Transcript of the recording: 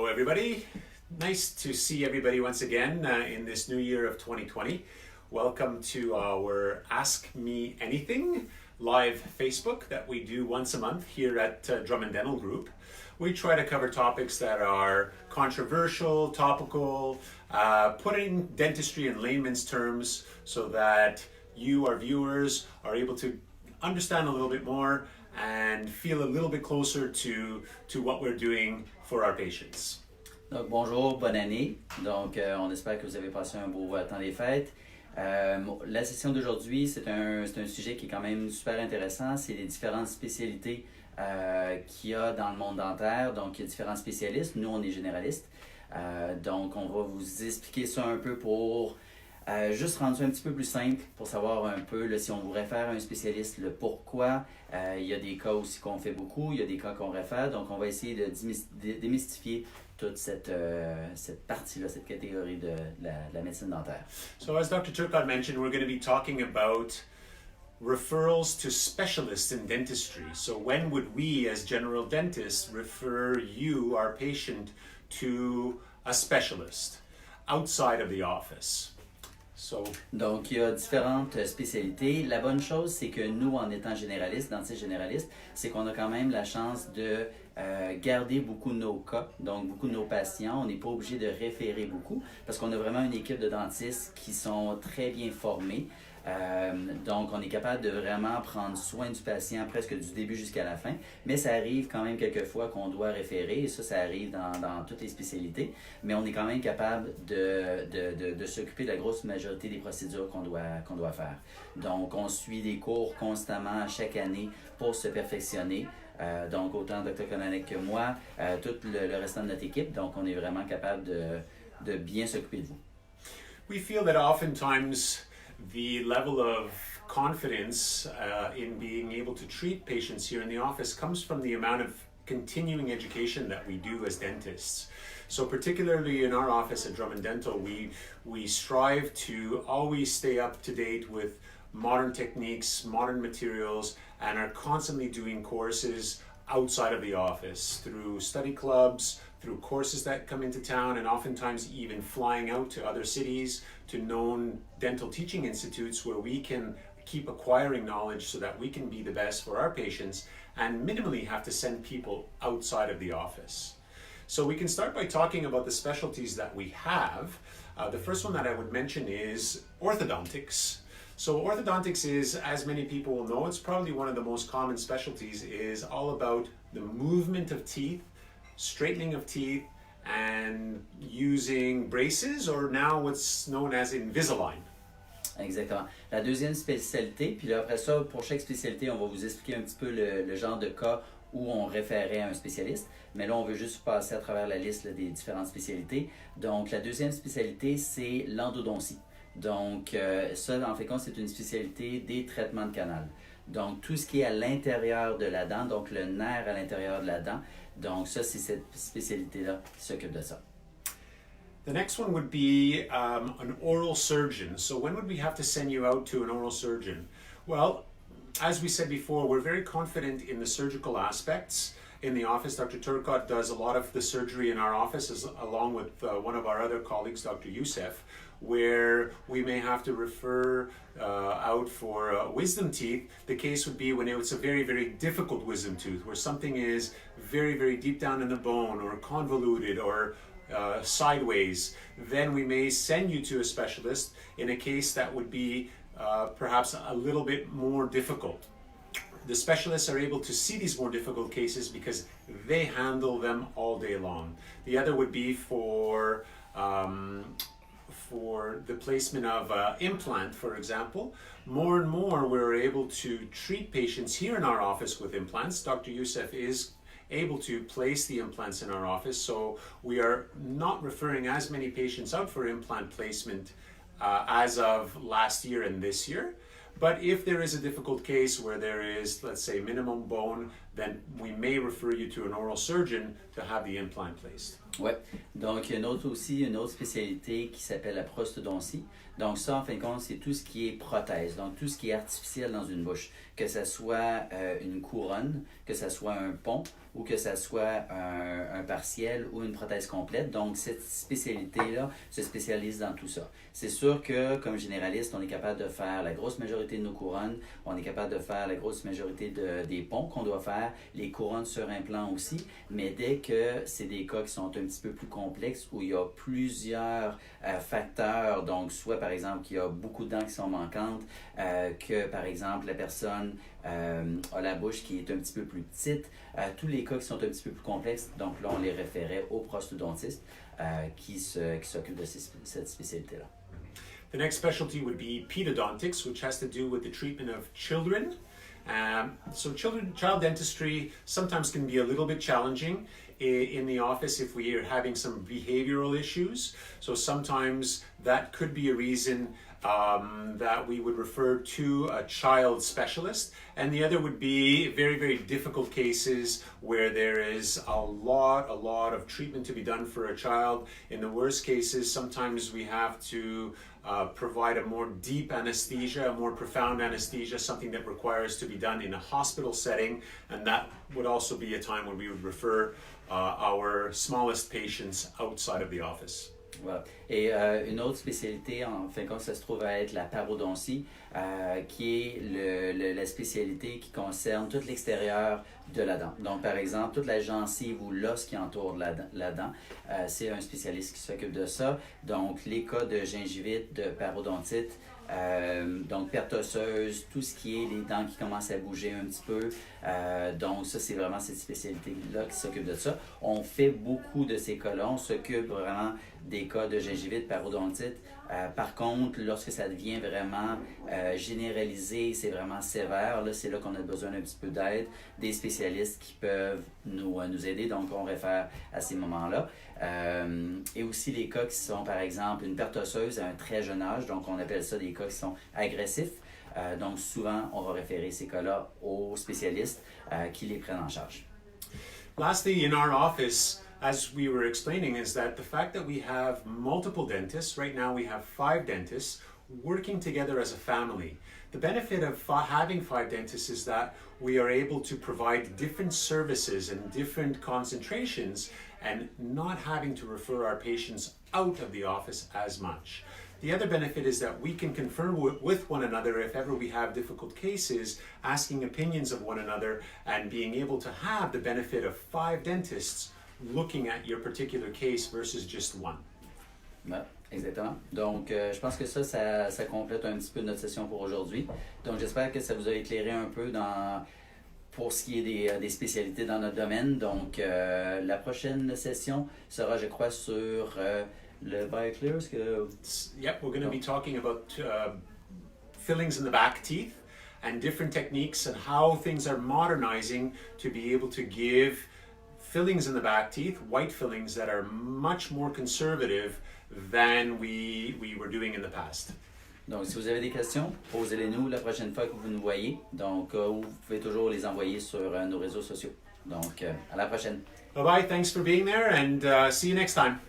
everybody. Nice to see everybody once again in this new year of 2020. Welcome to our Ask Me Anything live Facebook that we do once a month here at Drum & Dental Group. We try to cover topics that are controversial, topical, putting dentistry in layman's terms so that you, our viewers, are able to understand a little bit more and feel a little bit closer to what we're doing for our patients. Donc bonjour, bonne année. Donc on espère que vous avez passé un beau temps des fêtes. La session d'aujourd'hui, c'est un sujet qui est quand même super intéressant. C'est les différentes spécialités qu'il y a dans le monde dentaire. Donc il y a différents spécialistes. Nous, on est généralistes. Donc on va vous expliquer ça un peu pour juste rendre ça un petit peu plus simple pour savoir un peu là, si on vous réfère à un spécialiste, le pourquoi. Il y a des cas aussi qu'on fait beaucoup, il y a des cas qu'on réfère. Donc on va essayer de démystifier toute cette partie-là, cette catégorie de la médecine dentaire. So as Dr. Turcotte mentioned, we're going to be talking about referrals to specialists in dentistry. So when would we as general dentists refer you, our patient, to a specialist outside of the office? Donc, il y a différentes spécialités. La bonne chose, c'est que nous, en étant généralistes, dentistes généralistes, c'est qu'on a quand même la chance de garder beaucoup de nos cas, donc beaucoup de nos patients. On n'est pas obligé de référer beaucoup parce qu'on a vraiment une équipe de dentistes qui sont très bien formés. Donc, on est capable de vraiment prendre soin du patient presque du début jusqu'à la fin, mais ça arrive quand même quelquefois qu'on doit référer, et ça arrive dans toutes les spécialités, mais on est quand même capable de s'occuper de la grosse majorité des procédures qu'on doit faire. Donc, on suit des cours constamment chaque année pour se perfectionner. Donc, autant Dr. Konanec que moi, tout le restant de notre équipe, donc on est vraiment capable de bien s'occuper de vous. We feel that oftentimes the level of confidence in being able to treat patients here in the office comes from the amount of continuing education that we do as dentists. So particularly in our office at Drum & Dental, we strive to always stay up to date with modern techniques, modern materials, and are constantly doing courses outside of the office through study clubs, through courses that come into town, and oftentimes even flying out to other cities, to known dental teaching institutes where we can keep acquiring knowledge so that we can be the best for our patients and minimally have to send people outside of the office. So we can start by talking about the specialties that we have. The first one that I would mention is orthodontics. So orthodontics is, as many people will know, it's probably one of the most common specialties, is all about the movement of teeth, straightening of teeth, and using braces, or now what's known as Invisalign. Exactement. La deuxième spécialité, puis là, après ça, pour chaque spécialité, on va vous expliquer un petit peu le genre de cas où on référait à un spécialiste. Mais là, on veut juste passer à travers la liste là, des différentes spécialités. Donc, la deuxième spécialité, c'est l'endodontie. Donc, ça, en fait, c'est une spécialité des traitements de canal. Donc, tout ce qui est à l'intérieur de la dent, donc le nerf à l'intérieur de la dent. Donc, ça, c'est cette spécialité-là qui s'occupe de ça. The next one would be an oral surgeon. So when would we have to send you out to an oral surgeon? Well, as we said before, we're very confident in the surgical aspects. In the office, Dr. Turcotte does a lot of the surgery in our office, along with one of our other colleagues, Dr. Youssef, where we may have to refer out for wisdom teeth. The case would be when it's a very, very difficult wisdom tooth, where something is very, very deep down in the bone or convoluted or sideways. Then we may send you to a specialist in a case that would be perhaps a little bit more difficult. The specialists are able to see these more difficult cases because they handle them all day long. The other would be for the placement of implant, for example. More and more we're able to treat patients here in our office with implants. Dr. Youssef is able to place the implants in our office, so we are not referring as many patients out for implant placement as of last year and this year. But if there is a difficult case where there is, let's say, minimum bone, then we may refer you to an oral surgeon to have the implant placed. Oui. Donc, il y a une autre spécialité qui s'appelle la prosthodontie. Donc, ça, en fin de compte, c'est tout ce qui est prothèse, donc tout ce qui est artificiel dans une bouche, que ce soit une couronne, que ce soit un pont ou que ce soit un partiel ou une prothèse complète. Donc, cette spécialité-là se spécialise dans tout ça. C'est sûr que, comme généraliste, on est capable de faire la grosse majorité de nos couronnes, on est capable de faire la grosse majorité des ponts qu'on doit faire, les couronnes sur implant aussi, mais dès que c'est des cas qui sont un petit peu plus complexes, où il y a plusieurs facteurs, donc soit par exemple qu'il y a beaucoup de dents qui sont manquantes, que par exemple la personne a la bouche qui est un petit peu plus petite, tous les cas qui sont un petit peu plus complexes, donc là on les référait aux prosthodontistes qui s'occupent de cette spécialité-là. The next specialty would be pedodontics, which has to do with the treatment of children. Child dentistry sometimes can be a little bit challenging in the office if we are having some behavioral issues. So sometimes that could be a reason that we would refer to a child specialist. And the other would be very, very difficult cases where there is a lot of treatment to be done for a child. In the worst cases, sometimes we have to provide a more deep anesthesia, a more profound anesthesia, something that requires to be done in a hospital setting, and that would also be a time when we would refer our smallest patients outside of the office. Voilà. Et une autre spécialité, en fin de compte, ça se trouve à être la parodontie, qui est la spécialité qui concerne tout l'extérieur de la dent. Donc, par exemple, toute la gencive ou l'os qui entoure la dent, c'est un spécialiste qui s'occupe de ça. Donc, les cas de gingivite, de parodontite, donc perte osseuse, tout ce qui est les dents qui commencent à bouger un petit peu. Donc ça, c'est vraiment cette spécialité-là qui s'occupe de ça. On fait beaucoup de ces cas-là. On s'occupe vraiment des cas de gingivite, parodontite. Par contre, lorsque ça devient vraiment généralisé, c'est vraiment sévère, là, c'est là qu'on a besoin d'un petit peu d'aide, des spécialistes qui peuvent nous aider. Donc, on réfère à ces moments-là. Et aussi les cas qui sont, par exemple, une perte osseuse à un très jeune âge. Donc, on appelle ça des cas qui sont agressifs. Donc, souvent, on va référer ces cas-là aux spécialistes qui les prennent en charge. Lastly, in our office, as we were explaining, is that the fact that we have multiple dentists, right now we have 5 dentists, working together as a family. The benefit of having 5 dentists is that we are able to provide different services and different concentrations and not having to refer our patients out of the office as much. The other benefit is that we can confirm with one another if ever we have difficult cases, asking opinions of one another and being able to have the benefit of 5 dentists looking at your particular case versus just one. Ouais, exactement. Donc, je pense que ça complète un petit peu notre session pour aujourd'hui. Donc, j'espère que ça vous a éclairé un peu pour ce qui est des spécialités dans notre domaine. Donc, la prochaine session sera, je crois, sur le BioClear. Yep, we're going to be talking about fillings in the back teeth and different techniques and how things are modernizing to be able to give fillings in the back teeth, white fillings that are much more conservative than we were doing in the past. Donc, si vous avez des questions, posez-les-nous la prochaine fois que vous nous voyez. Donc, vous pouvez toujours les envoyer sur nos réseaux sociaux. Donc, à la prochaine. Bye-bye, thanks for being there, and see you next time.